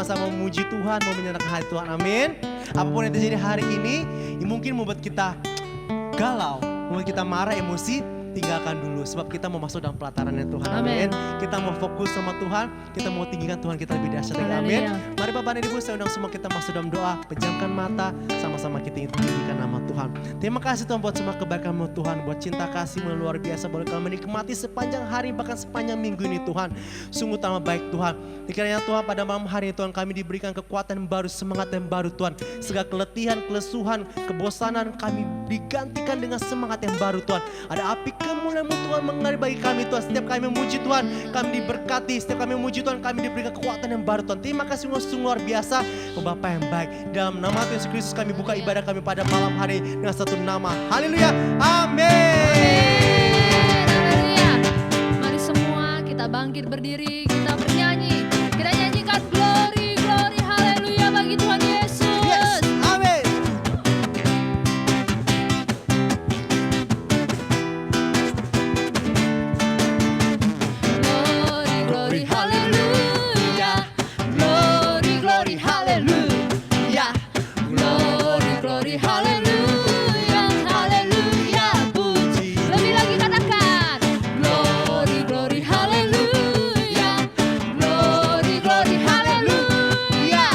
sama-sama memuji Tuhan, mau menyenangkan hati Tuhan. Amin. Apapun yang terjadi hari ini, yang mungkin membuat kita galau, membuat kita marah, emosi, tinggalkan dulu. Sebab kita mau masuk dalam pelatarannya Tuhan. Amin. Kita mau fokus sama Tuhan, kita mau tinggikan Tuhan kita lebih dahsyat lagi. Amin. Mari Bapak dan Ibu, saya undang semua kita masuk dalam doa. Pejamkan mata, sama-sama kita tinggikan nama Tuhan. Terima kasih Tuhan buat semua kebaikan-Mu Tuhan, buat cinta kasih-Mu luar biasa, boleh kami menikmati sepanjang hari, bahkan sepanjang minggu ini Tuhan. Sungguh tambah baik Tuhan. Dikiranya Tuhan pada malam hari ini Tuhan kami diberikan kekuatan yang baru, semangat yang baru Tuhan. Segala keletihan, kelesuhan, kebosanan kami digantikan dengan semangat yang baru Tuhan. Ada api kemuliaan-Mu Tuhan mengalir bagi kami Tuhan. Setiap kami memuji Tuhan, kami diberkati. Setiap kami memuji Tuhan, kami diberikan kekuatan yang baru Tuhan. Terima kasih sungguh luar biasa, Bapa yang baik. Dalam nama Tuhan Yesus Kristus kami buka ibadah kami pada malam hari dengan satu nama. Haleluya. Amin. Haleluya. Mari semua kita bangkit berdiri, kita bernyanyi. Kita nyanyikan glory, glory, haleluya bagi Tuhan Yesus. Yes, amin. Glory, glory, haleluya. Glory, glory, haleluya. Glory, glory, haleluya. Haleluya, puji. Lebih lagi katakan. Glory, glory, haleluya. Glory, glory, haleluya.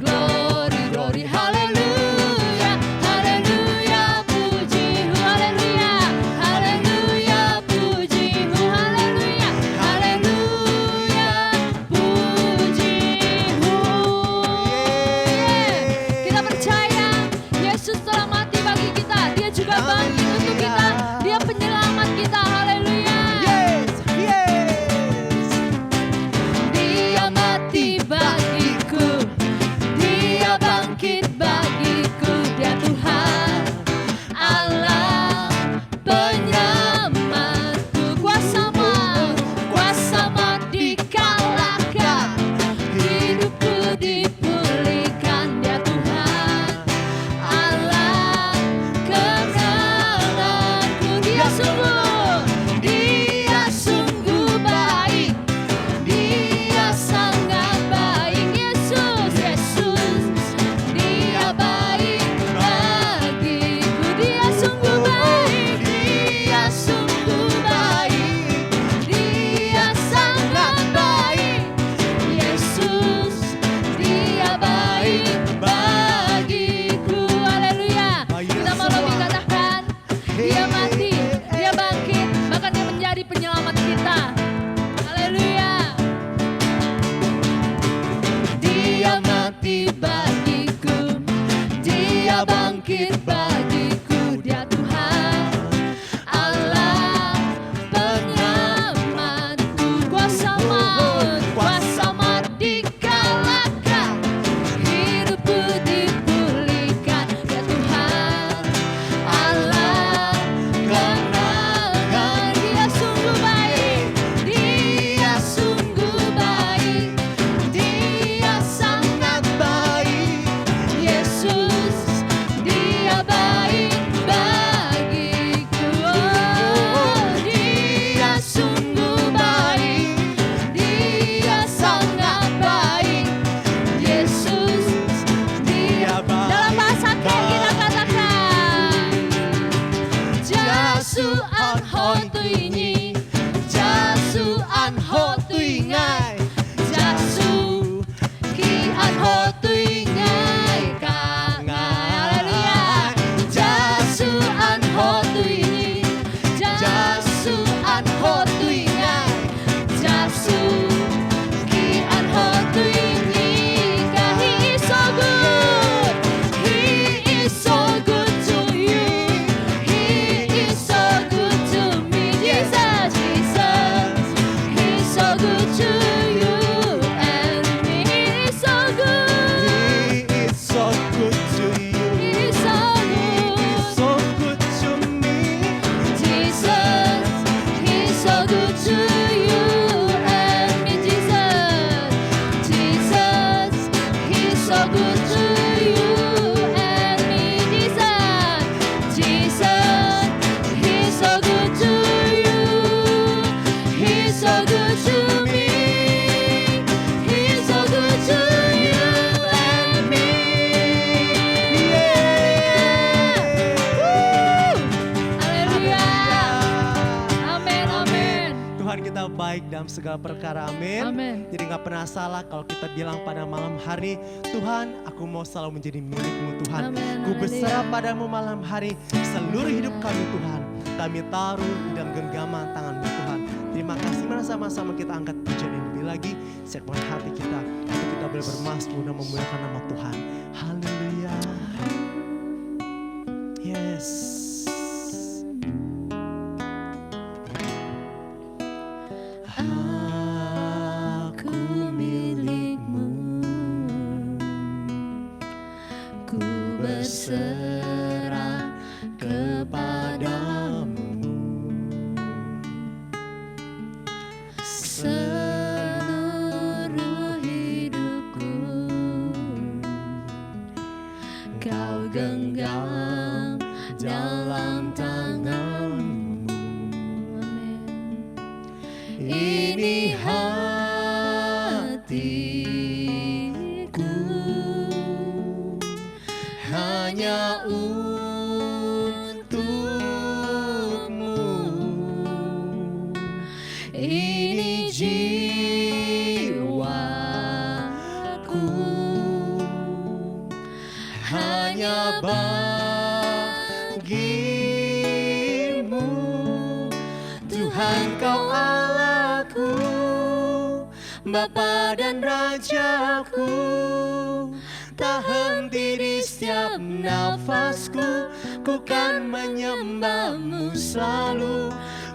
Glory, glory, haleluya. Haleluya, puji. Haleluya. Haleluya, puji. Haleluya. Haleluya, puji. Kita percaya Yesus telah mati bagi kita. Dia juga bangkit untuk kita. Dia penyelamat kita. Haleluya. Yes, yes. Dia mati bagiku. Dia bangkit bagiku. Dia Tuhan Allah penyelamatku. Kuasa maut dikalahkan. Hidupku dipulihkan. Dia Tuhan Allah kemenanganku. Dia sungguh baik. Dia sangat baik. Yesus, Yesus, dia baik bagiku. Dia sungguh baik. Dia sungguh baik. Dia sangat baik. Yesus, dia baik bagiku. Haleluya. Kita mau lebih katakan, dia mati, dia bangkit, bahkan dia menjadi penyelamat kita. Haleluya. Dia mati bagiku, dia bangkit bagiku. Dia Tuhan Allah penyelamatku. Kuasa maut dikalahkan. Hidupku dipulihkan. Dia Tuhan Allah kemenangan. Dia sungguh baik. Dia sungguh baik. Dia sangat baik. Yesus, dia baik bagiku. Oh, dia sungguh baik. Dia sangat baik. Yesus, dia baik. Dalam bahasa Ken kita katakan, Jasu an ho tui nhi, Jasu an ho tui ngai, Jasu ki an ho tui ngai ka ngai. Haleluya. dalam segala perkara. Amin. Amin. Jadi gak pernah salah kalau kita bilang pada malam hari, Tuhan, aku mau selalu menjadi milik-Mu Tuhan. Amin. Ku berserah padamu malam hari, seluruh hidup kami Tuhan. Kami taruh di dalam genggaman tangan-Mu Tuhan. Terima kasih, mana sama-sama kita angkat pujian yang lebih lagi. Siapkan hati kita untuk kita boleh bermasmur dan memuliakan nama Tuhan. Haleluya. Yes. Aku milik-Mu, ku berserah kepadamu. Seluruh hidupku Kau genggam dalam tangan-Mu. Amin. Ini hatiku hanya untuk-Mu. Ini jiwaku hanya bagi-Mu. Tuhan, Kau Allahku, Bapa dan Rajaku. Tak henti di setiap nafasku, ku kan menyembah-Mu selalu.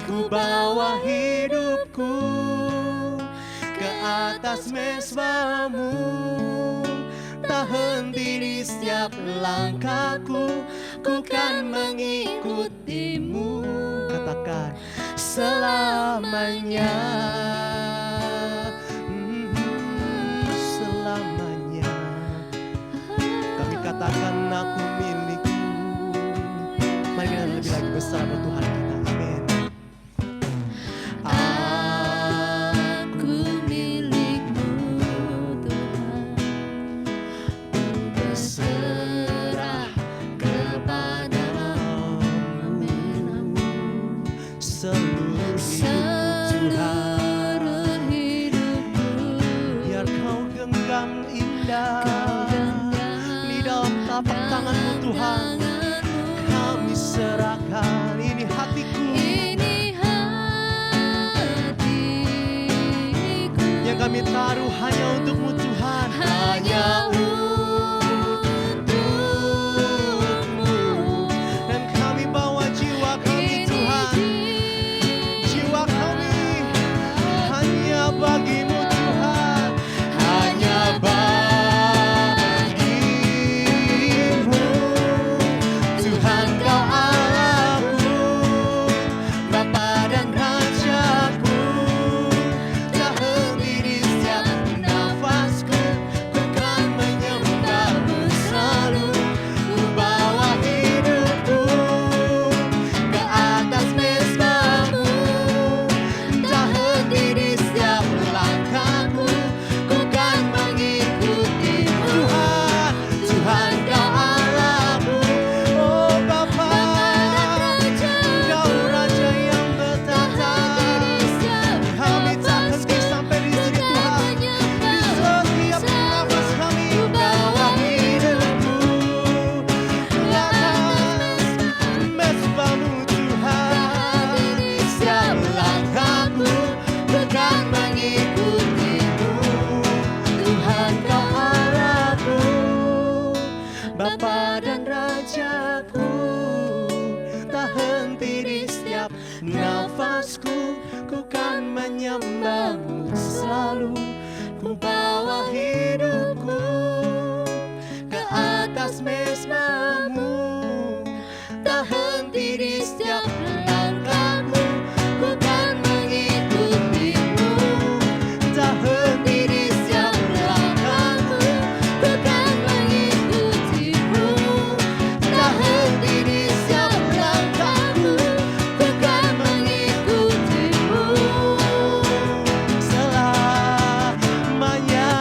Ku bawa hidupku ke atas mezbah-Mu. Tak henti di setiap langkahku, ku kan mengikuti-Mu. Katakan selamanya. Selamanya. Kami katakan aku milik-Mu. Mari kita lebih lagi besar Tuhan kita. Amin. Aku milik-Mu Tuhan, ku berserah kepadamu. Amin, amin. Seluruh hidupku, biar Kau genggam indah di dalam tapak tangan-Mu Tuhan. Kami serahkan ini hatiku, yang kami taruh hanya untuk-Mu Tuhan. Hanya untuk-Mu. Dan kami bawa jiwa kami Tuhan. Jiwa kami hanya bagi-Mu Tuhan. Hanya bagi-Mu. Tuhan, Kau Allahku, Bapa dan Rajaku. Tak henti di setiap nafasku, ku kan menyembah-Mu selalu. Ku bawa hidupku ke atas mezbah-Mu. Tak henti di setiap langkahku, ku kan mengikuti-Mu. Tuhan, Tuhan, Kau Allahku, oh Bapa, Kau Raja yang bertata. Kami tak henti sampai di sini Tuhan. Di setiap nafas kami bawa hidupku ke atas mezbah-Mu Tuhan. Setiap langkahku bukan mengikuti-Mu. Tuhan, Kau Allahku, Bapa dan Rajaku. Tak henti di setiap nafasku, ku kan menyembah-Mu selalu. Ku bawa hidupku ke atas mezbah-Mu. Tak henti di setiap langkahku, ku kan mengikuti-Mu. Tak henti di setiap langkahku, ku kan mengikuti-Mu. Tak henti di setiap langkahku, ku kan mengikuti-Mu. Selamanya.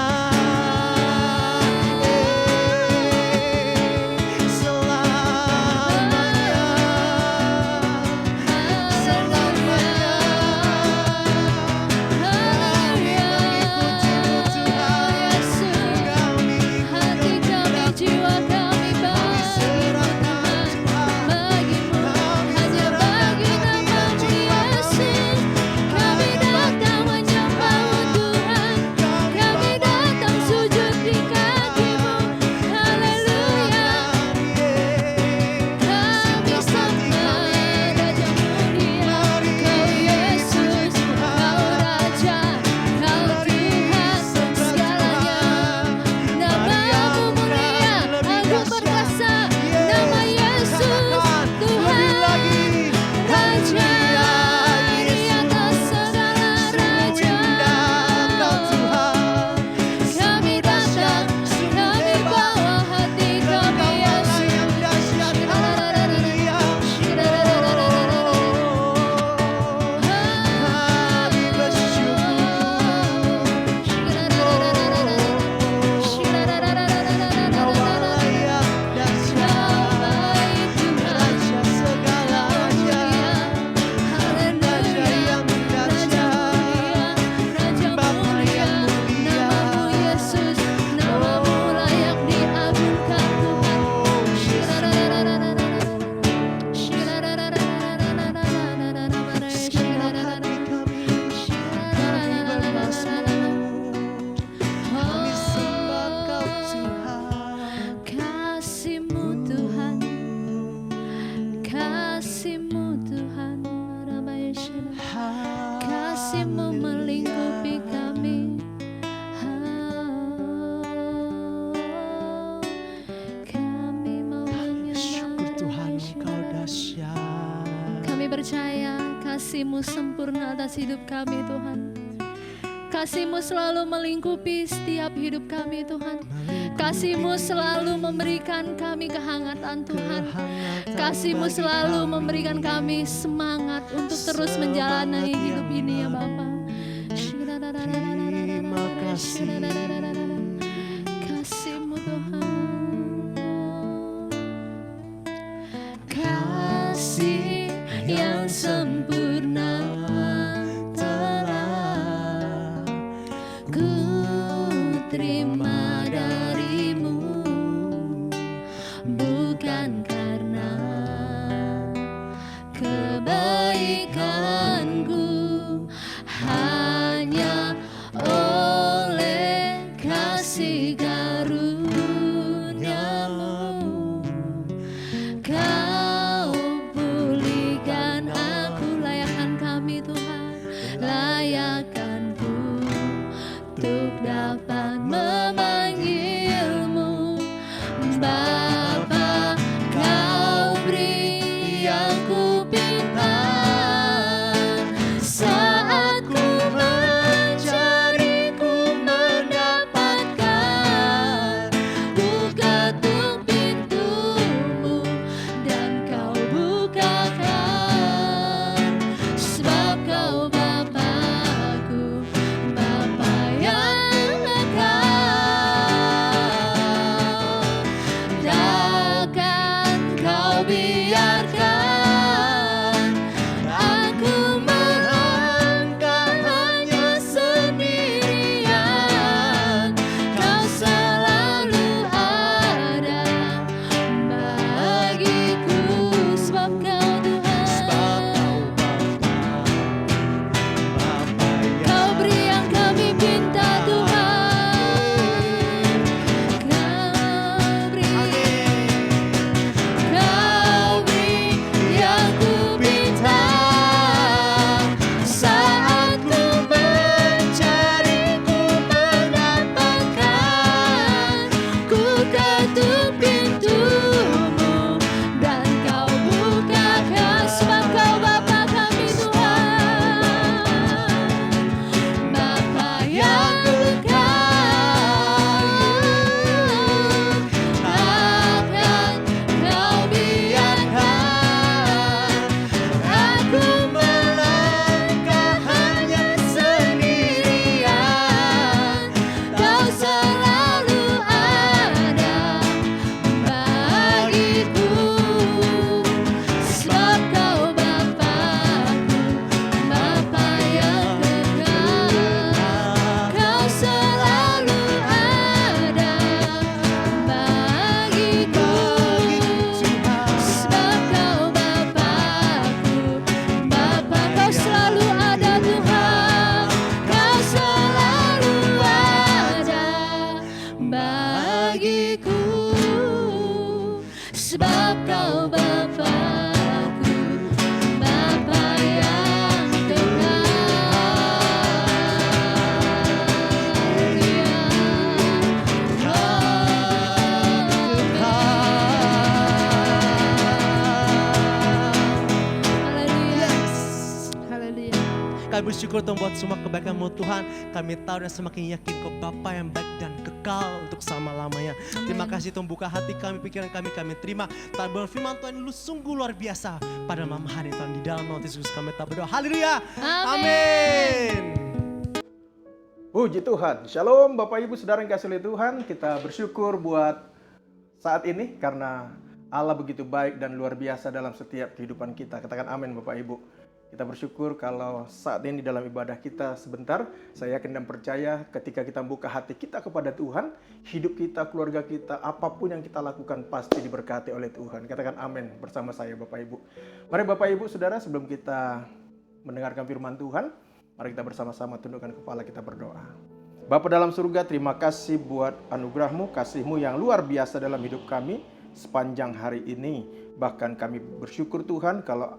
percaya kasih-Mu sempurna atas hidup kami Tuhan. Kasih-Mu selalu melingkupi setiap hidup kami Tuhan. Kasih-Mu selalu memberikan kami kehangatan Tuhan. Kasih-Mu selalu memberikan kami semangat untuk terus menjalani hidup ini ya Bapa. Terima kasih. Kasih-Mu Tuhan. Kasih yang sempurna telah ku terima darimu, bukan karena kebaikanku, hanya oleh kasih karunia-Mu. Kau pulihkan aku, layakkan kami Tuhan, layakkan ku untuk dapat memanggil-Mu Bapa. Kau beri yang ku pinta saat ku mencari, ku mendapatkan. Ku ketuk pintu-Mu dan Kau bukakan, sebab Kau Bapa-Ku, Bapa yang kekal. Takkan Kau biarkan aku melangkah hanya sendirian. Kau selalu ada bagiku, sebab Kau Tuhan. Kau beri yang kami pinta Tuhan. Kau beri yang ku pinta saat ku mencari, ku mendapatkan. Ku ketuk pintu-Mu dan Kau bukakan, sebab Kau Bapa kami Tuhan, Bapa yang kekal. Takkan Kau biarkan aku melangkah hanya sendirian. Kau selalu ada bagiku, sebab Kau Bapa-Ku, Bapa yang kekal. Kau selalu ada bagiku, sebab Kau Bapa-Ku, Bapa. Kau selalu ada Tuhan. Kau selalu ada bagiku, sebab Kau Bapa-Ku, Bapa yang kekal. Haleluya. Kami bersyukur Tuhan buat semua kebaikan-Mu Tuhan. Kami tahu dan semakin yakin Kau Bapa yang baik dan kekal untuk selama-lamanya. Terima kasih Tuhan, buka hati kami, pikiran kami terima. Tuhan berfirman Tuhan lu sungguh luar biasa pada malam hari Tuhan. Di dalam nama Yesus kami tak berdoa. Haleluya. Amin. Puji Tuhan. Shalom Bapak Ibu Saudara yang kasih oleh Tuhan. Kita bersyukur buat saat ini karena Allah begitu baik dan luar biasa dalam setiap kehidupan kita. Katakan amin Bapak Ibu. Kita bersyukur kalau saat ini dalam ibadah kita sebentar, saya yakin dan percaya ketika kita buka hati kita kepada Tuhan, hidup kita, keluarga kita, apapun yang kita lakukan pasti diberkati oleh Tuhan. Katakan amin bersama saya Bapak Ibu. Mari Bapak Ibu Saudara, sebelum kita mendengarkan firman Tuhan, mari kita bersama-sama tundukkan kepala, kita berdoa. Bapa dalam surga, terima kasih buat anugerah-Mu, kasih-Mu yang luar biasa dalam hidup kami. sepanjang hari ini. Bahkan kami bersyukur Tuhan kalau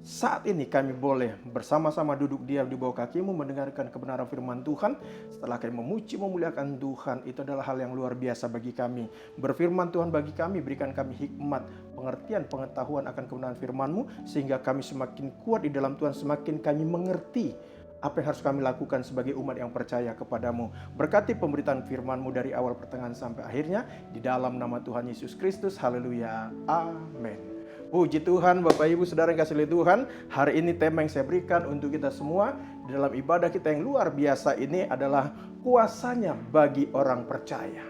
saat ini kami boleh bersama-sama duduk diam di bawah kaki-Mu mendengarkan kebenaran firman Tuhan. Setelah kami memuji memuliakan Tuhan, itu adalah hal yang luar biasa bagi kami. Berfirman Tuhan bagi kami, berikan kami hikmat, pengertian, pengetahuan akan kebenaran firman-Mu, sehingga kami semakin kuat di dalam Tuhan, semakin kami mengerti apa yang harus kami lakukan sebagai umat yang percaya kepadamu. Berkati pemberitaan firman-Mu dari awal pertengahan sampai akhirnya, di dalam nama Tuhan Yesus Kristus. Haleluya. Amin. Puji Tuhan, Bapak Ibu Saudara yang kasih oleh Tuhan. Hari ini tema yang saya berikan untuk kita semua di dalam ibadah kita yang luar biasa ini adalah kuasanya bagi orang percaya.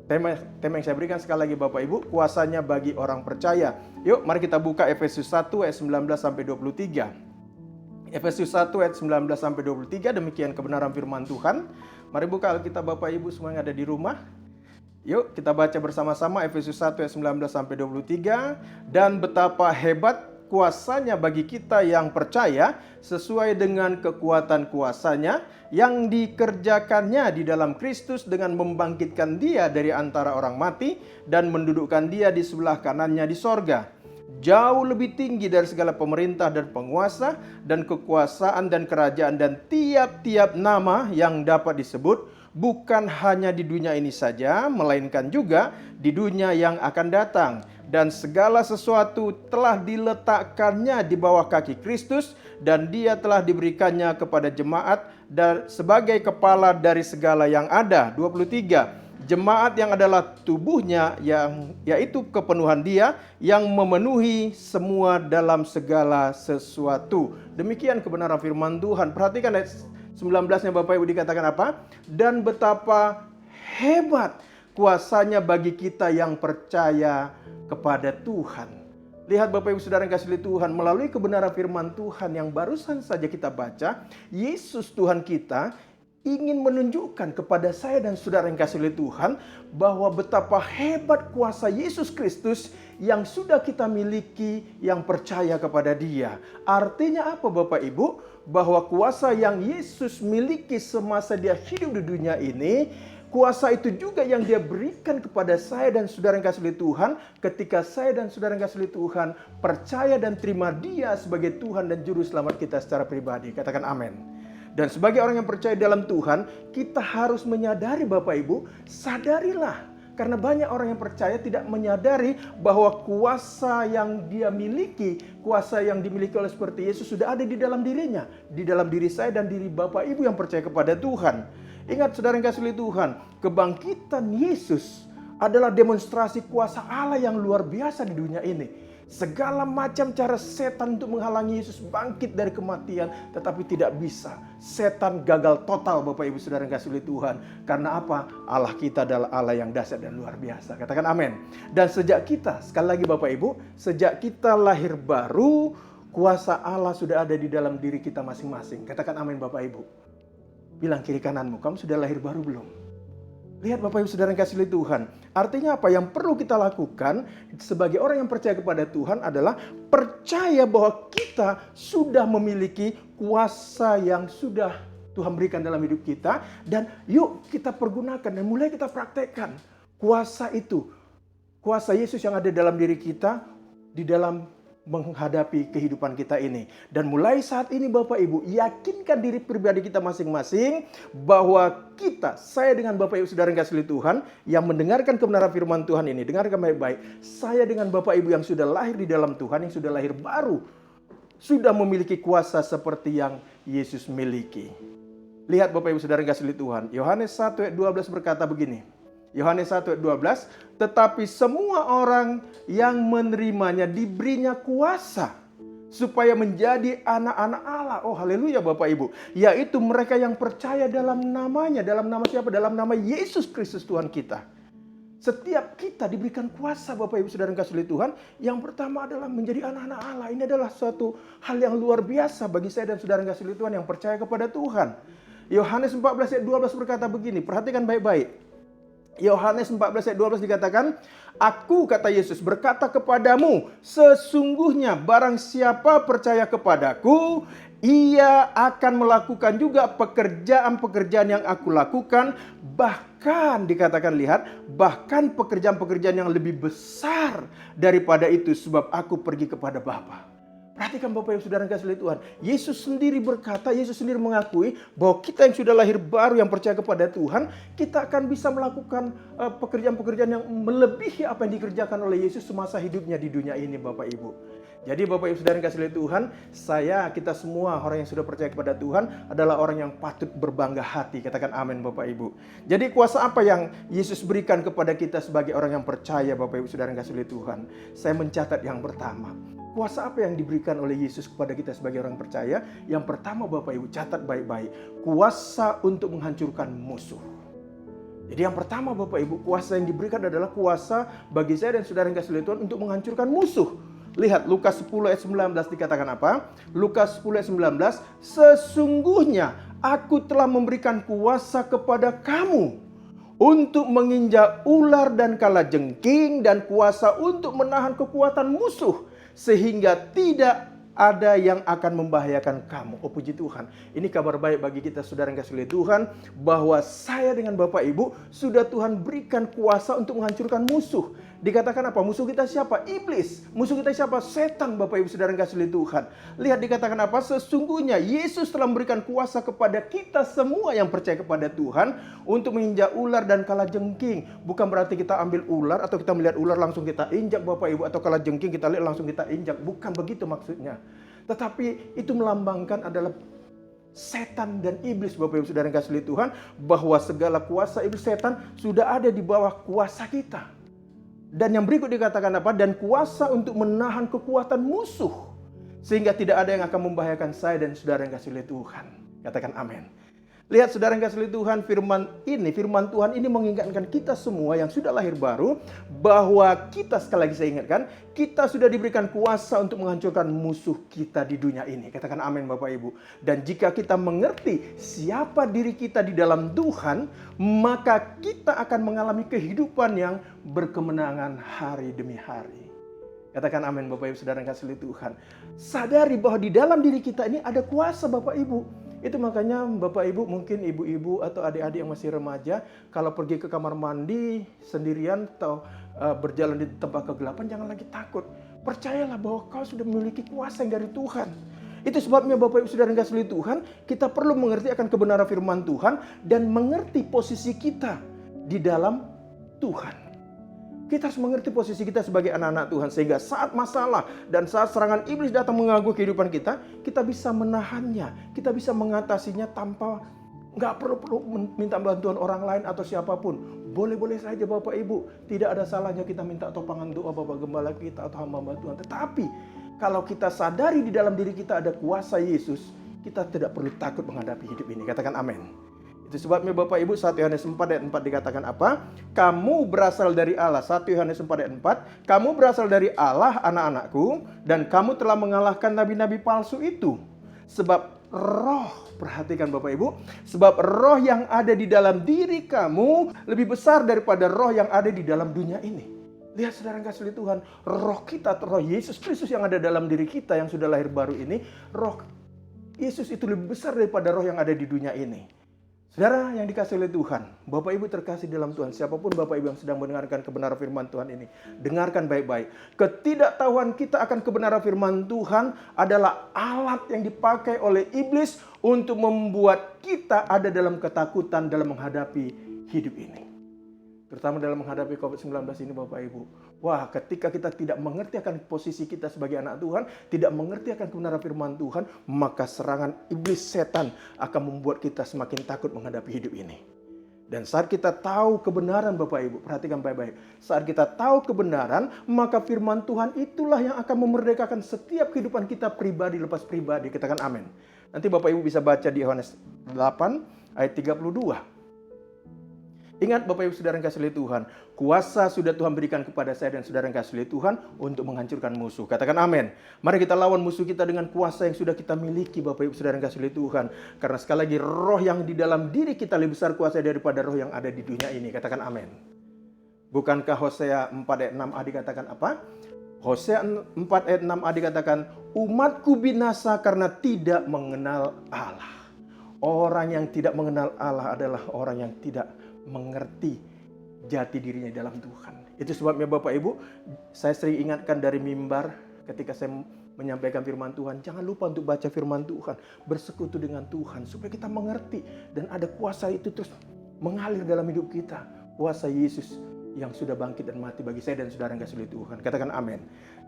Tema yang saya berikan sekali lagi Bapak Ibu, kuasanya bagi orang percaya. Yuk mari kita buka Efesus 1 ayat 19-23. Efesus 1 ayat 19-23, demikian kebenaran firman Tuhan. Mari buka Alkitab Bapak Ibu semua yang ada di rumah. Yuk kita baca bersama-sama Efesus 1 ayat 19-23. Dan betapa hebat kuasanya bagi kita yang percaya sesuai dengan kekuatan kuasanya yang dikerjakannya di dalam Kristus dengan membangkitkan dia dari antara orang mati dan mendudukkan dia di sebelah kanannya di sorga. Jauh lebih tinggi dari segala pemerintah dan penguasa dan kekuasaan dan kerajaan dan tiap-tiap nama yang dapat disebut, bukan hanya di dunia ini saja, melainkan juga di dunia yang akan datang. Dan segala sesuatu telah diletakkannya di bawah kaki Kristus, dan dia telah diberikannya kepada jemaat dan sebagai kepala dari segala yang ada. 23. Jemaat yang adalah tubuhnya, yang yaitu kepenuhan dia yang memenuhi semua dalam segala sesuatu. Demikian kebenaran firman Tuhan. Perhatikan ayat 19-nya Bapak Ibu, dikatakan apa? Dan betapa hebat kuasanya bagi kita yang percaya kepada Tuhan. Lihat Bapak Ibu Saudara yang kasih oleh Tuhan, melalui kebenaran firman Tuhan yang barusan saja kita baca, Yesus Tuhan kita ingin menunjukkan kepada saya dan saudara yang kasih oleh Tuhan bahwa betapa hebat kuasa Yesus Kristus yang sudah kita miliki yang percaya kepada Dia. Artinya apa Bapak Ibu? Bahwa kuasa yang Yesus miliki semasa Dia hidup di dunia ini, kuasa itu juga yang Dia berikan kepada saya dan saudara yang kasih oleh Tuhan ketika saya dan saudara yang kasih oleh Tuhan percaya dan terima Dia sebagai Tuhan dan Juru Selamat kita secara pribadi. Katakan amin. Dan sebagai orang yang percaya dalam Tuhan, kita harus menyadari Bapak Ibu, sadarilah. Karena banyak orang yang percaya tidak menyadari bahwa kuasa yang dia miliki, kuasa yang dimiliki oleh seperti Yesus sudah ada di dalam dirinya. Di dalam diri saya dan diri Bapak Ibu yang percaya kepada Tuhan. Ingat saudara yang kasih oleh Tuhan, kebangkitan Yesus adalah demonstrasi kuasa Allah yang luar biasa di dunia ini. Segala macam cara setan untuk menghalangi Yesus bangkit dari kematian, tetapi tidak bisa. Setan gagal total Bapak Ibu Saudara yang kasih oleh Tuhan. Karena apa? Allah kita adalah Allah yang dahsyat dan luar biasa. Katakan amin. Dan sejak kita, sekali lagi Bapak Ibu, sejak kita lahir baru, kuasa Allah sudah ada di dalam diri kita masing-masing. Katakan amin Bapak Ibu. Bilang kiri kananmu, kamu sudah lahir baru belum? Lihat Bapak Ibu Saudara yang kasih oleh Tuhan. Artinya apa? Yang perlu kita lakukan sebagai orang yang percaya kepada Tuhan adalah percaya bahwa kita sudah memiliki kuasa yang sudah Tuhan berikan dalam hidup kita. Dan yuk kita pergunakan dan mulai kita praktekkan kuasa itu. Kuasa Yesus yang ada dalam diri kita di dalam menghadapi kehidupan kita ini. Dan mulai saat ini Bapak Ibu, yakinkan diri pribadi kita masing-masing bahwa kita, saya dengan Bapak Ibu Saudara yang kasih oleh Tuhan, yang mendengarkan kebenaran firman Tuhan ini, dengarkan baik-baik. Saya dengan Bapak Ibu yang sudah lahir di dalam Tuhan, yang sudah lahir baru, sudah memiliki kuasa seperti yang Yesus miliki. Lihat Bapak Ibu Saudara yang kasih oleh Tuhan, Yohanes 1 ayat 12 berkata begini. Yohanes 1 ayat 12, tetapi semua orang yang menerimanya diberinya kuasa supaya menjadi anak-anak Allah. Oh haleluya Bapak Ibu. Yaitu mereka yang percaya dalam namanya. Dalam nama siapa? Dalam nama Yesus Kristus Tuhan kita. Setiap kita diberikan kuasa Bapak Ibu Saudara yang kasih oleh Tuhan. Yang pertama adalah menjadi anak-anak Allah. Ini adalah suatu hal yang luar biasa bagi saya dan saudara yang kasih oleh Tuhan yang percaya kepada Tuhan. Yohanes 14 ayat 12 berkata begini. Perhatikan baik-baik. Yohanes 14 ayat 12 dikatakan, Aku, kata Yesus, berkata kepadamu, sesungguhnya barang siapa percaya kepadaku, Ia akan melakukan juga pekerjaan-pekerjaan yang aku lakukan, bahkan dikatakan, lihat, bahkan pekerjaan-pekerjaan yang lebih besar daripada itu, sebab aku pergi kepada Bapa. Perhatikan Bapak Ibu Saudara yang kasih oleh Tuhan. Yesus sendiri berkata, Yesus sendiri mengakui bahwa kita yang sudah lahir baru, yang percaya kepada Tuhan, kita akan bisa melakukan pekerjaan-pekerjaan yang melebihi apa yang dikerjakan oleh Yesus semasa hidupnya di dunia ini, Bapak Ibu. Jadi Bapak Ibu Saudara yang kasih oleh Tuhan, kita semua orang yang sudah percaya kepada Tuhan adalah orang yang patut berbangga hati. Katakan amin Bapak Ibu. Jadi kuasa apa yang Yesus berikan kepada kita sebagai orang yang percaya, Bapak Ibu Saudara yang kasih oleh Tuhan? Saya mencatat yang pertama. Kuasa apa yang diberikan oleh Yesus kepada kita sebagai orang percaya? Yang pertama Bapak Ibu, catat baik-baik. Kuasa untuk menghancurkan musuh. Jadi yang pertama Bapak Ibu, kuasa yang diberikan adalah kuasa bagi saya dan saudara yang kasih oleh Tuhan untuk menghancurkan musuh. Lihat Lukas 10 ayat 19 dikatakan apa? Lukas 10 ayat 19, sesungguhnya aku telah memberikan kuasa kepada kamu untuk menginjak ular dan kalajengking dan kuasa untuk menahan kekuatan musuh sehingga tidak ada yang akan membahayakan kamu. Oh puji Tuhan. Ini kabar baik bagi kita saudara yang kasih oleh Tuhan, bahwa saya dengan Bapak Ibu sudah Tuhan berikan kuasa untuk menghancurkan musuh. Dikatakan apa? Musuh kita siapa? Iblis. Musuh kita siapa? Setan, Bapak Ibu Saudara yang kasih oleh Tuhan. Lihat dikatakan apa? Sesungguhnya Yesus telah memberikan kuasa kepada kita semua yang percaya kepada Tuhan untuk menginjak ular dan kalajengking. Bukan berarti kita ambil ular atau kita melihat ular langsung kita injak Bapak Ibu, atau kalajengking kita lihat langsung kita injak. Bukan begitu maksudnya. Tetapi itu melambangkan adalah setan dan iblis, Bapak Ibu Saudara yang kasih oleh Tuhan, bahwa segala kuasa iblis setan sudah ada di bawah kuasa kita. Dan yang berikut dikatakan apa? Dan kuasa untuk menahan kekuatan musuh sehingga tidak ada yang akan membahayakan saya dan saudara yang kasih oleh Tuhan. Katakan amin. Lihat saudara yang kasih oleh Tuhan, firman Tuhan ini mengingatkan kita semua yang sudah lahir baru, bahwa kita, sekali lagi saya ingatkan, kita sudah diberikan kuasa untuk menghancurkan musuh kita di dunia ini. Katakan amin Bapak Ibu. Dan jika kita mengerti siapa diri kita di dalam Tuhan, maka kita akan mengalami kehidupan yang berkemenangan hari demi hari. Katakan amin Bapak Ibu Saudara yang kasih oleh Tuhan. Sadari bahwa di dalam diri kita ini ada kuasa Bapak Ibu. Itu makanya Bapak Ibu, mungkin ibu-ibu atau adik-adik yang masih remaja, kalau pergi ke kamar mandi sendirian atau berjalan di tempat kegelapan, jangan lagi takut. Percayalah bahwa kau sudah memiliki kuasa yang dari Tuhan. Itu sebabnya Bapak Ibu Saudara yang kasih oleh Tuhan, kita perlu mengerti akan kebenaran firman Tuhan dan mengerti posisi kita di dalam Tuhan. Kita harus mengerti posisi kita sebagai anak-anak Tuhan, sehingga saat masalah dan saat serangan iblis datang mengganggu kehidupan kita, kita bisa menahannya, kita bisa mengatasinya tanpa nggak perlu minta bantuan orang lain atau siapapun. Boleh-boleh saja Bapak Ibu, tidak ada salahnya kita minta topangan doa Bapak Gembala kita atau hamba Tuhan. Tetapi kalau kita sadari di dalam diri kita ada kuasa Yesus, kita tidak perlu takut menghadapi hidup ini. Katakan amin. Itu sebabnya Bapak Ibu 1 Yohanes 4 ayat 4 dikatakan apa? Kamu berasal dari Allah. 1 Yohanes 4 ayat 4. Kamu berasal dari Allah anak-anakku. Dan kamu telah mengalahkan nabi-nabi palsu itu. Sebab roh, perhatikan Bapak Ibu. Sebab roh yang ada di dalam diri kamu lebih besar daripada roh yang ada di dalam dunia ini. Lihat saudara yang kasih oleh Tuhan. Roh kita, roh Yesus Kristus yang ada dalam diri kita yang sudah lahir baru ini. Roh Yesus itu lebih besar daripada roh yang ada di dunia ini. Saudara yang dikasih oleh Tuhan, Bapak Ibu terkasih dalam Tuhan, siapapun Bapak Ibu yang sedang mendengarkan kebenaran firman Tuhan ini, dengarkan baik-baik. Ketidaktahuan kita akan kebenaran firman Tuhan adalah alat yang dipakai oleh iblis untuk membuat kita ada dalam ketakutan dalam menghadapi hidup ini. Terutama dalam menghadapi COVID-19 ini Bapak Ibu. Wah, ketika kita tidak mengerti akan posisi kita sebagai anak Tuhan, tidak mengerti akan kebenaran firman Tuhan, maka serangan iblis setan akan membuat kita semakin takut menghadapi hidup ini. Dan saat kita tahu kebenaran Bapak Ibu, perhatikan baik-baik. Saat kita tahu kebenaran, maka firman Tuhan itulah yang akan memerdekakan setiap kehidupan kita pribadi lepas pribadi. Katakan amin. Nanti Bapak Ibu bisa baca di Yohanes 8 ayat 32. Ingat Bapak Ibu Saudara yang kasih oleh Tuhan, kuasa sudah Tuhan berikan kepada saya dan saudara yang kasih oleh Tuhan untuk menghancurkan musuh. Katakan amin. Mari kita lawan musuh kita dengan kuasa yang sudah kita miliki Bapak Ibu Saudara yang kasih oleh Tuhan. Karena sekali lagi roh yang di dalam diri kita lebih besar kuasa daripada roh yang ada di dunia ini. Katakan amin. Bukankah Hosea 4 ayat 6a dikatakan apa? Hosea 4 ayat 6a dikatakan, umatku binasa karena tidak mengenal Allah. Orang yang tidak mengenal Allah adalah orang yang tidak mengerti jati dirinya dalam Tuhan. Itu sebabnya Bapak Ibu, saya sering ingatkan dari mimbar ketika saya menyampaikan firman Tuhan, jangan lupa untuk baca firman Tuhan, bersekutu dengan Tuhan supaya kita mengerti dan ada kuasa itu terus mengalir dalam hidup kita. Kuasa Yesus yang sudah bangkit dan mati bagi saya dan saudara yang kasih oleh Tuhan. Katakan amin.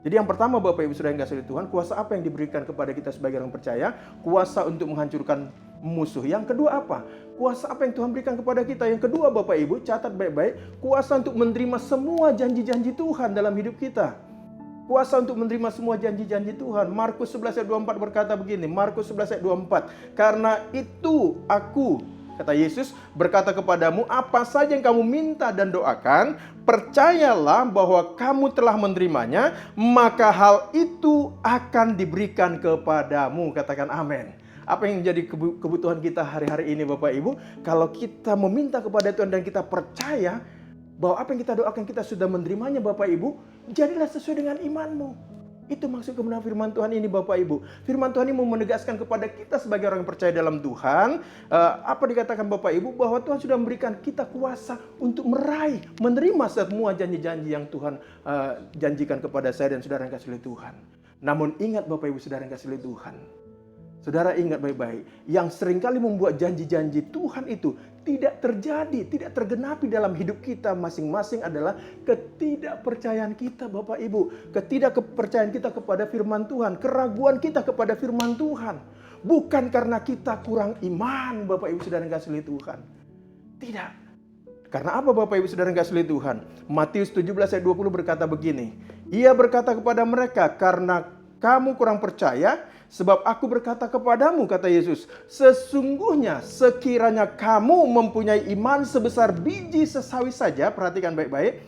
Jadi yang pertama Bapak Ibu saudara yang kasih oleh Tuhan, kuasa apa yang diberikan kepada kita sebagai orang percaya? Kuasa untuk menghancurkan musuh. Yang kedua apa? Kuasa apa yang Tuhan berikan kepada kita? Yang kedua Bapak Ibu, catat baik-baik, kuasa untuk menerima semua janji-janji Tuhan dalam hidup kita. Kuasa untuk menerima semua janji-janji Tuhan. Markus 11 ayat 24 berkata begini, Markus 11 ayat 24, karena itu aku, kata Yesus, berkata kepadamu, apa saja yang kamu minta dan doakan, percayalah bahwa kamu telah menerimanya, maka hal itu akan diberikan kepadamu. Katakan amin. Apa yang menjadi kebutuhan kita hari-hari ini Bapak Ibu? Kalau kita meminta kepada Tuhan dan kita percaya bahwa apa yang kita doakan kita sudah menerimanya Bapak Ibu, jadilah sesuai dengan imanmu. Itu maksud kebenaran firman Tuhan ini Bapak Ibu. Firman Tuhan ini mau menegaskan kepada kita sebagai orang yang percaya dalam Tuhan. Apa dikatakan Bapak Ibu? Bahwa Tuhan sudah memberikan kita kuasa untuk meraih, menerima semua janji-janji yang Tuhan janjikan kepada saya dan saudara yang kasih oleh Tuhan. Namun ingat Bapak Ibu saudara yang kasih oleh Tuhan. Saudara ingat baik-baik, yang seringkali membuat janji-janji Tuhan itu tidak terjadi, tidak tergenapi dalam hidup kita masing-masing adalah ketidakpercayaan kita Bapak Ibu. Ketidakpercayaan kita kepada firman Tuhan, keraguan kita kepada firman Tuhan. Bukan karena kita kurang iman Bapak Ibu saudara yang kasih oleh Tuhan. Tidak. Karena apa Bapak Ibu saudara yang kasih oleh Tuhan? Matius 17 ayat 20 berkata begini. Ia berkata kepada mereka, karena kamu kurang percaya, sebab aku berkata kepadamu, kata Yesus, sesungguhnya sekiranya kamu mempunyai iman sebesar biji sesawi saja, perhatikan baik-baik,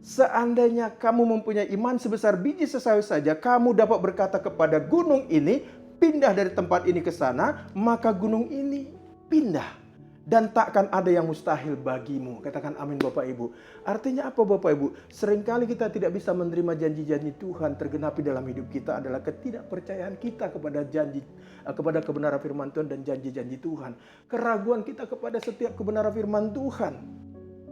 seandainya kamu mempunyai iman sebesar biji sesawi saja, kamu dapat berkata kepada gunung ini, pindah dari tempat ini ke sana, maka gunung ini pindah. Dan takkan ada yang mustahil bagimu. Katakan amin Bapak Ibu. Artinya apa Bapak Ibu? Seringkali kita tidak bisa menerima janji-janji Tuhan tergenapi dalam hidup kita adalah ketidakpercayaan kita kepada janji, kepada kebenaran firman Tuhan dan janji-janji Tuhan. Keraguan kita kepada setiap kebenaran firman Tuhan.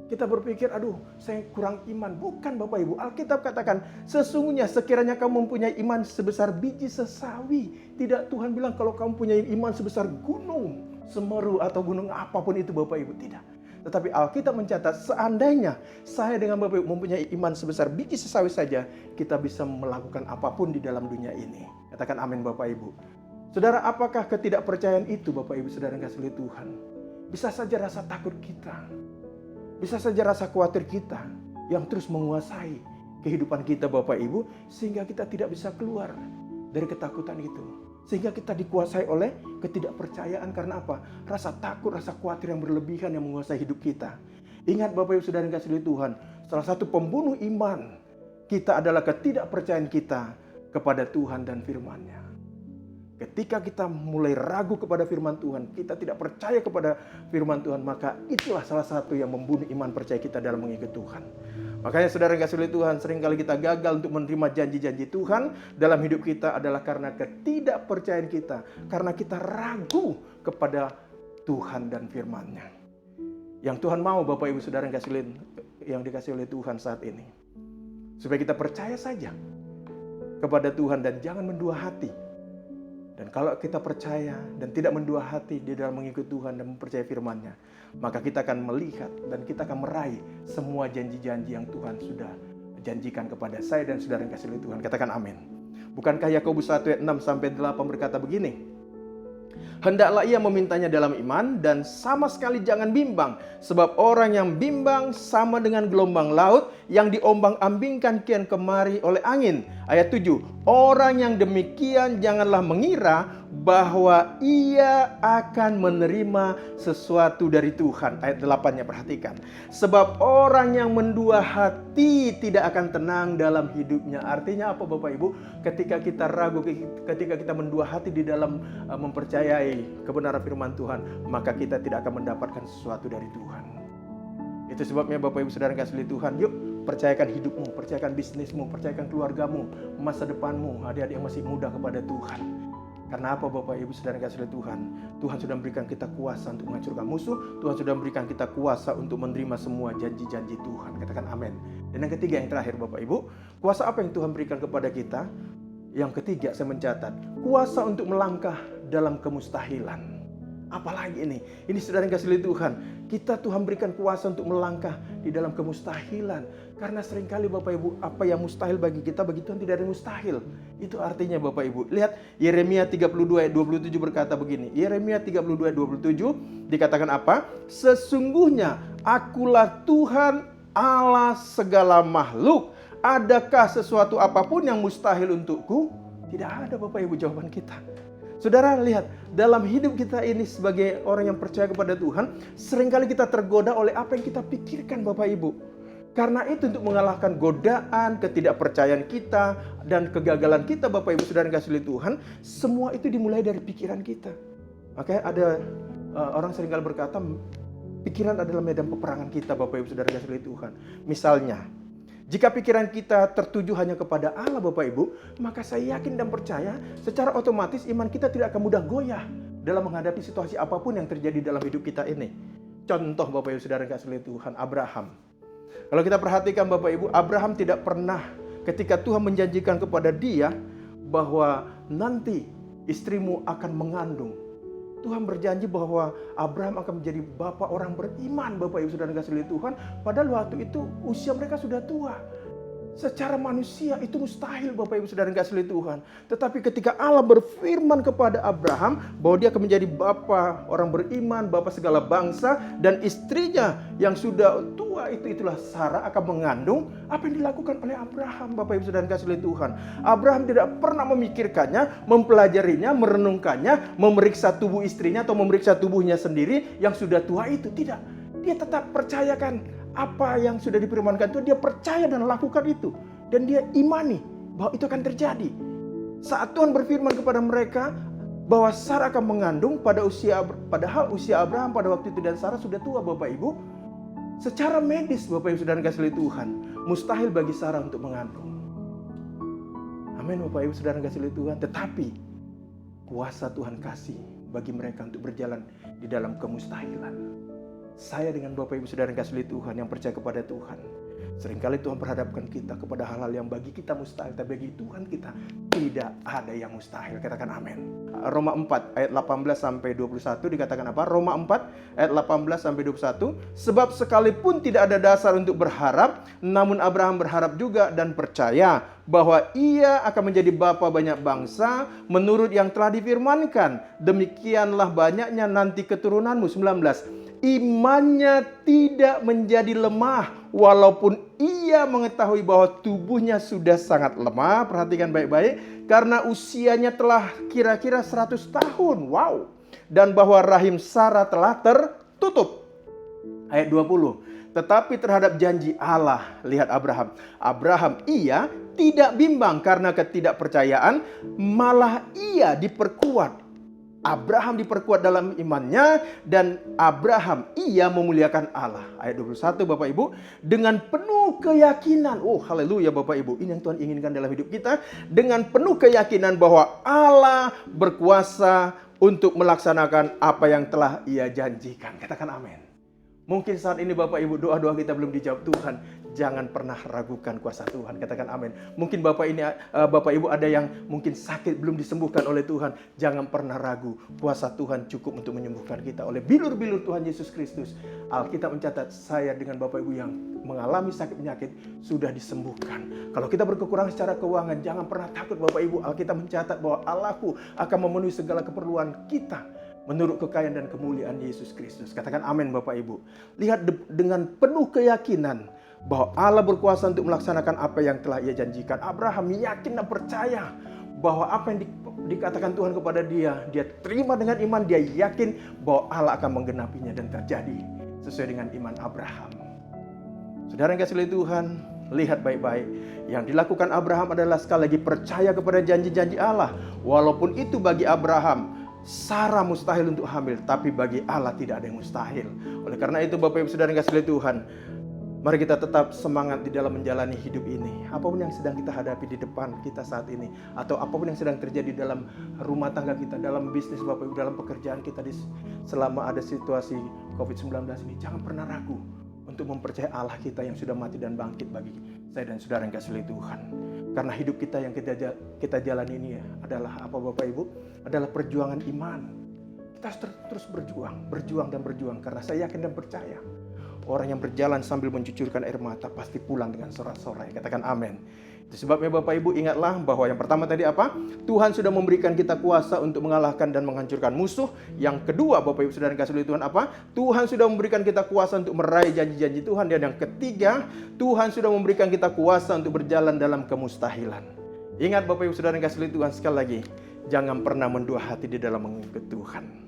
Kita berpikir, aduh saya kurang iman. Bukan Bapak Ibu. Alkitab katakan, sesungguhnya sekiranya kamu mempunyai iman sebesar biji sesawi. Tidak, Tuhan bilang kalau kamu punya iman sebesar gunung Semeru atau gunung apapun itu Bapak Ibu, tidak. Tetapi Alkitab mencatat seandainya saya dengan Bapak Ibu mempunyai iman sebesar biji sesawi saja, kita bisa melakukan apapun di dalam dunia ini. Katakan amin Bapak Ibu. Saudara, apakah ketidakpercayaan itu Bapak Ibu saudara yang kasih oleh Tuhan? Bisa saja rasa takut kita, bisa saja rasa khawatir kita yang terus menguasai kehidupan kita Bapak Ibu, sehingga kita tidak bisa keluar dari ketakutan itu. Sehingga kita dikuasai oleh ketidakpercayaan karena apa? Rasa takut, rasa khawatir yang berlebihan yang menguasai hidup kita. Ingat Bapak Ibu saudara yang kasih oleh Tuhan, salah satu pembunuh iman kita adalah ketidakpercayaan kita kepada Tuhan dan firman-Nya. Ketika kita mulai ragu kepada firman Tuhan, kita tidak percaya kepada firman Tuhan, maka itulah salah satu yang membunuh iman percaya kita dalam mengikut Tuhan. Makanya saudara yang kasih oleh Tuhan, seringkali kita gagal untuk menerima janji-janji Tuhan dalam hidup kita adalah karena ketidakpercayaan kita. Karena kita ragu kepada Tuhan dan firman-Nya. Yang Tuhan mau Bapak Ibu saudara yang dikasih oleh Tuhan saat ini. Supaya kita percaya saja kepada Tuhan dan jangan mendua hati. Dan kalau kita percaya dan tidak mendua hati di dalam mengikut Tuhan dan mempercayai firman-Nya, maka kita akan melihat dan kita akan meraih semua janji-janji yang Tuhan sudah janjikan kepada saya dan saudara yang kasih oleh Tuhan. Katakan amin. Bukankah Yakobus 1 ayat 6-8 berkata begini? Hendaklah ia memintanya dalam iman dan sama sekali jangan bimbang. Sebab orang yang bimbang sama dengan gelombang laut yang diombang-ambingkan kian kemari oleh angin. Ayat 7. Orang yang demikian janganlah mengira bahwa ia akan menerima sesuatu dari Tuhan. Ayat 8-nya perhatikan. Sebab orang yang mendua hati tidak akan tenang dalam hidupnya. Artinya apa Bapak Ibu? Ketika kita ragu, ketika kita mendua hati di dalam mempercayai kebenaran firman Tuhan, maka kita tidak akan mendapatkan sesuatu dari Tuhan. Itu sebabnya Bapak Ibu saudara kasih oleh Tuhan, yuk percayakan hidupmu, percayakan bisnismu, percayakan keluargamu, masa depanmu, adik-adik yang masih muda kepada Tuhan. Karena apa Bapak Ibu Saudara yang kasih oleh Tuhan? Tuhan sudah memberikan kita kuasa untuk menghancurkan musuh. Tuhan sudah memberikan kita kuasa untuk menerima semua janji-janji Tuhan. Katakan amin. Dan yang ketiga, yang terakhir Bapak Ibu, kuasa apa yang Tuhan berikan kepada kita? Yang ketiga saya mencatat, kuasa untuk melangkah dalam kemustahilan. Apalagi ini saudara yang kasih oleh Tuhan. Kita Tuhan berikan kuasa untuk melangkah di dalam kemustahilan. Karena seringkali Bapak Ibu, apa yang mustahil bagi kita, bagi Tuhan tidak ada yang mustahil. Itu artinya Bapak Ibu. Lihat Yeremia 32 ayat 27 berkata begini. Yeremia 32 ayat 27 dikatakan apa? Sesungguhnya akulah Tuhan Allah segala makhluk. Adakah sesuatu apapun yang mustahil untukku? Tidak ada Bapak Ibu jawaban kita. Saudara lihat, dalam hidup kita ini sebagai orang yang percaya kepada Tuhan, seringkali kita tergoda oleh apa yang kita pikirkan Bapak Ibu. Karena itu untuk mengalahkan godaan, ketidakpercayaan kita, dan kegagalan kita Bapak Ibu Saudara yang kasih oleh Tuhan, semua itu dimulai dari pikiran kita. Makanya ada orang seringkali berkata, pikiran adalah medan peperangan kita Bapak Ibu Saudara yang kasih oleh Tuhan. Misalnya, jika pikiran kita tertuju hanya kepada Allah Bapak Ibu, maka saya yakin dan percaya secara otomatis iman kita tidak akan mudah goyah dalam menghadapi situasi apapun yang terjadi dalam hidup kita ini. Contoh Bapak Ibu Saudara yang kasih oleh Tuhan, Abraham. Kalau kita perhatikan Bapak Ibu, Abraham tidak pernah ketika Tuhan menjanjikan kepada dia bahwa nanti istrimu akan mengandung. Tuhan berjanji bahwa Abraham akan menjadi bapak orang beriman Bapak Ibu Saudara kasih oleh Tuhan. Padahal waktu itu usia mereka sudah tua. Secara manusia itu mustahil Bapak Ibu Saudara kasih oleh Tuhan. Tetapi ketika Allah berfirman kepada Abraham bahwa dia akan menjadi bapa orang beriman, bapa segala bangsa, dan istrinya yang sudah tua itulah Sarah akan mengandung, apa yang dilakukan oleh Abraham Bapak Ibu Saudara kasih oleh Tuhan? Abraham tidak pernah memikirkannya, mempelajarinya, merenungkannya, memeriksa tubuh istrinya atau memeriksa tubuhnya sendiri yang sudah tua itu. Tidak. Dia tetap percayakan apa yang sudah difirmankan Tuhan, dia percaya dan lakukan itu. Dan dia imani bahwa itu akan terjadi. Saat Tuhan berfirman kepada mereka bahwa Sarah akan mengandung padahal usia Abraham pada waktu itu dan Sarah sudah tua Bapak Ibu. Secara medis Bapak Ibu Saudara kasih oleh Tuhan, mustahil bagi Sarah untuk mengandung. Amin Bapak Ibu Saudara kasih oleh Tuhan. Tetapi kuasa Tuhan kasih bagi mereka untuk berjalan di dalam kemustahilan. Saya dengan Bapak Ibu Saudara yang kasih oleh Tuhan, yang percaya kepada Tuhan, seringkali Tuhan perhadapkan kita kepada hal-hal yang bagi kita mustahil, tapi bagi Tuhan kita tidak ada yang mustahil. Katakan amin. Roma 4 ayat 18 sampai 21 dikatakan apa? Roma 4 ayat 18 sampai 21. Sebab sekalipun tidak ada dasar untuk berharap, namun Abraham berharap juga dan percaya bahwa ia akan menjadi bapa banyak bangsa menurut yang telah difirmankan. Demikianlah banyaknya nanti keturunanmu. 19. Imannya tidak menjadi lemah walaupun ia mengetahui bahwa tubuhnya sudah sangat lemah. Perhatikan baik-baik. Karena usianya telah kira-kira 100 tahun. Wow. Dan bahwa rahim Sarah telah tertutup. Ayat 20. Tetapi terhadap janji Allah, lihat Abraham. Abraham ia tidak bimbang karena ketidakpercayaan, malah ia diperkuat. Abraham diperkuat dalam imannya dan Abraham ia memuliakan Allah. Ayat 21 Bapak Ibu, dengan penuh keyakinan. Oh haleluya Bapak Ibu, ini yang Tuhan inginkan dalam hidup kita. Dengan penuh keyakinan bahwa Allah berkuasa untuk melaksanakan apa yang telah ia janjikan. Katakan amin. Mungkin saat ini Bapak Ibu doa-doa kita belum dijawab Tuhan. Jangan pernah ragukan kuasa Tuhan. Katakan amin. Mungkin Bapak Ibu ada yang mungkin sakit belum disembuhkan oleh Tuhan. Jangan pernah ragu. Kuasa Tuhan cukup untuk menyembuhkan kita oleh bilur-bilur Tuhan Yesus Kristus. Alkitab mencatat saya dengan Bapak Ibu yang mengalami sakit penyakit sudah disembuhkan. Kalau kita berkekurangan secara keuangan, jangan pernah takut Bapak Ibu. Alkitab mencatat bahwa Allahku akan memenuhi segala keperluan kita menurut kekayaan dan kemuliaan Yesus Kristus. Katakan amin Bapak Ibu. Lihat dengan penuh keyakinan bahwa Allah berkuasa untuk melaksanakan apa yang telah ia janjikan. Abraham yakin dan percaya bahwa apa yang dikatakan Tuhan kepada dia, dia terima dengan iman, dia yakin bahwa Allah akan menggenapinya dan terjadi sesuai dengan iman Abraham. Saudara yang kasih oleh Tuhan, lihat baik-baik. Yang dilakukan Abraham adalah sekali lagi percaya kepada janji-janji Allah. Walaupun itu bagi Abraham Sarah mustahil untuk hamil, tapi bagi Allah tidak ada yang mustahil. Oleh karena itu Bapak Ibu Saudara yang kasih oleh Tuhan, Mari kita tetap semangat di dalam menjalani hidup ini. Apapun yang sedang kita hadapi di depan kita saat ini, atau apapun yang sedang terjadi dalam rumah tangga kita, dalam bisnis Bapak Ibu, dalam pekerjaan kita selama ada situasi COVID-19 ini, jangan pernah ragu untuk mempercayai Allah kita yang sudah mati dan bangkit bagi saya dan saudara yang kasih oleh Tuhan. Karena hidup kita yang kita jalani ini adalah apa Bapak Ibu? Adalah perjuangan iman. Kita harus terus berjuang dan berjuang, karena saya yakin dan percaya orang yang berjalan sambil mencucurkan air mata pasti pulang dengan sorak-sorai. Katakan amin. Itu sebabnya Bapak Ibu ingatlah bahwa yang pertama tadi apa? Tuhan sudah memberikan kita kuasa untuk mengalahkan dan menghancurkan musuh. Yang kedua Bapak Ibu Saudara yang kasih oleh Tuhan apa? Tuhan sudah memberikan kita kuasa untuk meraih janji-janji Tuhan. Dan yang ketiga, Tuhan sudah memberikan kita kuasa untuk berjalan dalam kemustahilan. Ingat Bapak Ibu Saudara yang kasih oleh Tuhan, sekali lagi, jangan pernah mendua hati di dalam mengikut Tuhan.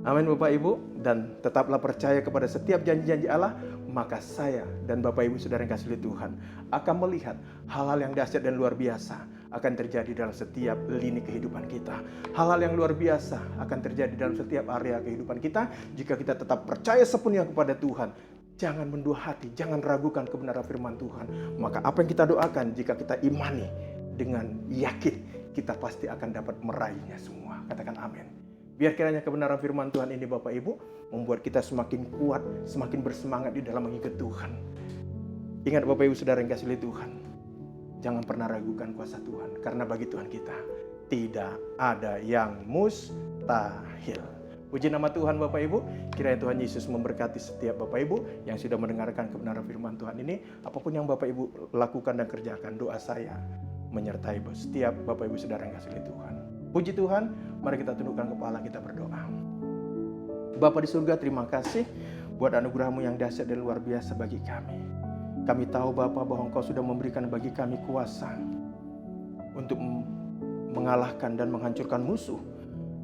Amin Bapak Ibu, dan tetaplah percaya kepada setiap janji-janji Allah, maka saya dan Bapak Ibu Saudara yang kasih oleh Tuhan akan melihat hal-hal yang dahsyat dan luar biasa akan terjadi dalam setiap lini kehidupan kita. Hal-hal yang luar biasa akan terjadi dalam setiap area kehidupan kita jika kita tetap percaya sepenuhnya kepada Tuhan. Jangan mendua hati, jangan ragukan kebenaran firman Tuhan. Maka apa yang kita doakan, jika kita imani dengan yakin, kita pasti akan dapat meraihnya semua. Katakan amin. Biar kiranya kebenaran firman Tuhan ini Bapak Ibu membuat kita semakin kuat, semakin bersemangat di dalam mengikut Tuhan. Ingat Bapak Ibu Saudara yang kasih oleh Tuhan, jangan pernah ragukan kuasa Tuhan, karena bagi Tuhan kita tidak ada yang mustahil. Puji nama Tuhan Bapak Ibu. Kiranya Tuhan Yesus memberkati setiap Bapak Ibu yang sudah mendengarkan kebenaran firman Tuhan ini. Apapun yang Bapak Ibu lakukan dan kerjakan, doa saya menyertai setiap Bapak Ibu Saudara yang kasih oleh Tuhan. Puji Tuhan, mari kita tundukkan kepala, kita berdoa. Bapa di surga, terima kasih buat anugerah-Mu yang dahsyat dan luar biasa bagi kami. Kami tahu Bapa bahwa Engkau sudah memberikan bagi kami kuasa untuk mengalahkan dan menghancurkan musuh.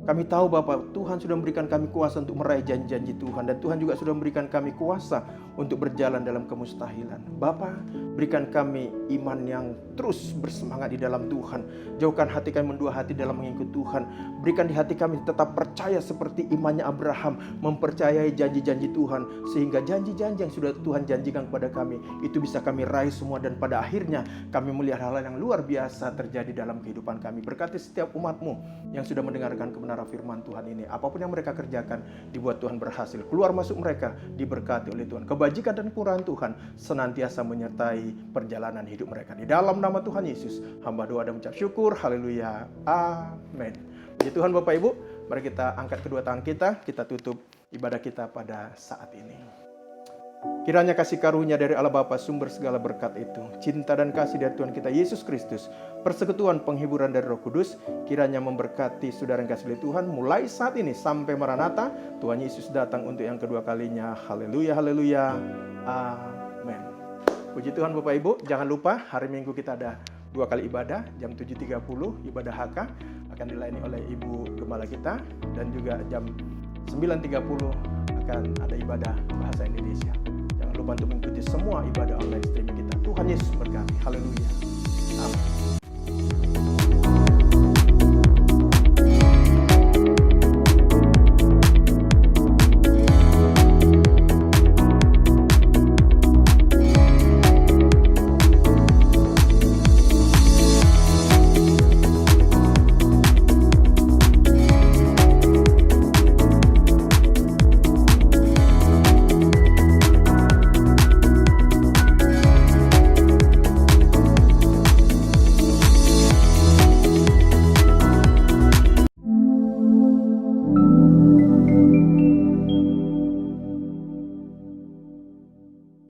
Kami tahu Bapa, Tuhan sudah memberikan kami kuasa untuk meraih janji-janji Tuhan, dan Tuhan juga sudah memberikan kami kuasa untuk berjalan dalam kemustahilan. Bapa, berikan kami iman yang terus bersemangat di dalam Tuhan. Jauhkan hati kami mendua hati dalam mengikut Tuhan. Berikan di hati kami tetap percaya seperti imannya Abraham, mempercayai janji-janji Tuhan, sehingga janji-janji yang sudah Tuhan janjikan kepada kami itu bisa kami raih semua, dan pada akhirnya kami melihat hal-hal yang luar biasa terjadi dalam kehidupan kami. Berkati setiap umat-Mu yang sudah mendengarkan kebenaran firman Tuhan ini. Apapun yang mereka kerjakan dibuat Tuhan berhasil. Keluar masuk mereka diberkati oleh Tuhan. Kebajikan dan kemurahan Tuhan senantiasa menyertai perjalanan hidup mereka. Di dalam nama Tuhan Yesus, hamba doa dan mengucap syukur. Haleluya. Amin. Puji Tuhan Bapak Ibu. Mari kita angkat kedua tangan kita tutup ibadah kita pada saat ini. Kiranya kasih karunia dari Allah Bapa, sumber segala berkat itu, cinta dan kasih dari Tuhan kita Yesus Kristus, persekutuan penghiburan dari Roh Kudus, kiranya memberkati saudara yang kasih oleh Tuhan mulai saat ini sampai Maranatha. Tuhan Yesus datang untuk yang kedua kalinya. Haleluya, haleluya. Amin. Puji Tuhan Bapak Ibu. Jangan lupa hari Minggu kita ada 2 kali ibadah, jam 7.30 ibadah HK akan dilayani oleh Ibu Gembala kita, dan juga jam 9.30 akan ada ibadah bahasa Indonesia. Jangan lupa untuk mengikuti semua ibadah online streaming kita. Tuhan Yesus berkati. Haleluya. Amin.